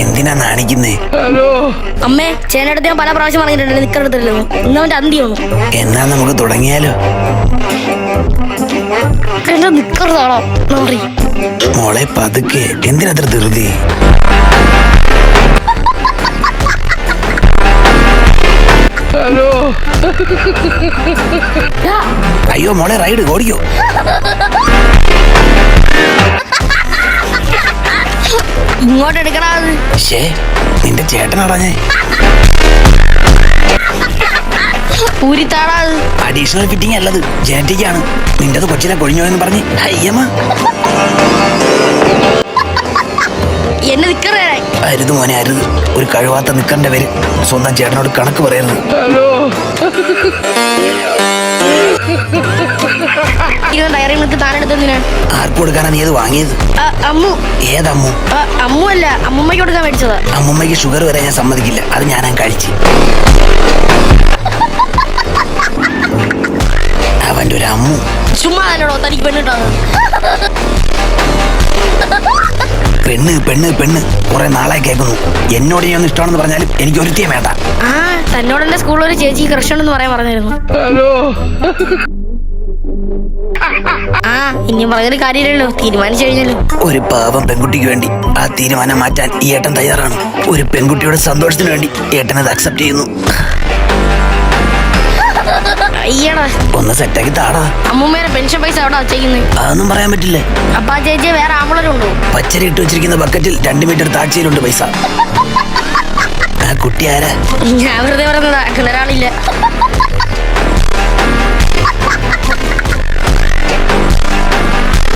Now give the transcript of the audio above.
എന്തിനാ നാണിക്കുന്നേ? അമ്മേ, ചേനടുത്ത് ഞാൻ പല പ്രാവശ്യം പറഞ്ഞിട്ടുണ്ട് നിക്കറെടുത്തല്ലോ. ഇന്ന് അവന്റെ അന്തിയാണ്. എന്നാ നമുക്ക് തുടങ്ങിയാലോ? എന്റെ നിക്കറതാണോ മാറി? മോളെ പതുക്കെ, എന്തിനത്ര ധൃതി? അയ്യോ മോളെ, റൈഡ് ഓടിക്കോ. ഇങ്ങോട്ട് എടുക്കണ. നിന്റെ ചേട്ടനടഞ്ഞേ ഊരിത്താടാ. അഡീഷണൽ ഫിറ്റിംഗ് അല്ലത്, ജനറ്റിക്കാണ്. നിന്റെത് കൊച്ചിനെ കൊഴിഞ്ഞോയെന്ന് പറഞ്ഞ് അയ്യമ്മ എന്നെ നിക്കറേ അരുത് മോനെ, അരുത്. ഒരു കഴിവാത്ത നിക്കറിന്റെ പേര് സ്വന്തം ചേട്ടനോട് കണക്ക് പറയരുത്. Diary milk താനെടുത്തതിനാ? ആർക്ക് കൊടുക്കാനാ നീ അത് വാങ്ങിയത്? അമ്മു. ഏതമ്മു? അമ്മു അല്ല, അമ്മുമ്മയ്ക്ക് കൊടുക്കാൻ മേടിച്ചതാ. അമ്മുമ്മയ്ക്ക് ഷുഗർ വരെ ഞാൻ സമ്മതിക്കില്ല, അത് ഞാനാ കഴിച്ച്. അവന്റെ ഒരു അമ്മു. ചുമ്മാ അല്ലടോ തനിക്ക് പെണ്ണിട്ടോ? പെണ്ണ് പെണ്ണ് പെണ്ണ് കുറെ നാളായി കേൾക്കുന്നു. എന്നോട് ഞാൻ ഇഷ്ടമാണെന്ന് പറഞ്ഞാലും എനിക്ക് ഒരുത്തിയെ വേണ്ട. തന്നോട് എന്റെ സ്കൂളിൽ ഒരു ചേച്ചി ക്രഷ് ഉണ്ടെന്ന് പറയാൻ പറഞ്ഞിരുന്നു. ഇനിയും പറഞ്ഞൊരു കാര്യമില്ലല്ലോ, തീരുമാനിച്ചു കഴിഞ്ഞല്ലോ. ഒരു പാവം പെൺകുട്ടിക്ക് വേണ്ടി ആ തീരുമാനം മാറ്റാൻ ഈ ഏട്ടൻ തയ്യാറാണ്. ഒരു പെൺകുട്ടിയുടെ സന്തോഷത്തിന് വേണ്ടി ഏട്ടൻ അത് അക്സെപ്റ്റ് ചെയ്യുന്നു. അയ്യടാ, ഒന്ന് സെറ്റാക്കി താടാ. അമ്മൂമ്മേടെ പെൻഷൻ പൈസ എവിടെ വച്ചേക്കുന്നത്? അതൊന്നും പറയാൻ പറ്റില്ലേ. അപ്പൊ ആ ചേച്ചിയെ വേറെ ആമ്പിളരുണ്ടോ? പച്ചരി ഇട്ട് വെച്ചിരിക്കുന്ന ബക്കറ്റിൽ 2 മീറ്റർ താഴ്ചയിലുണ്ട് പൈസ. ആ കുട്ടി ആരാ? ഞാൻ വെറുതെ പറഞ്ഞതാ, ഒരാളില്ല.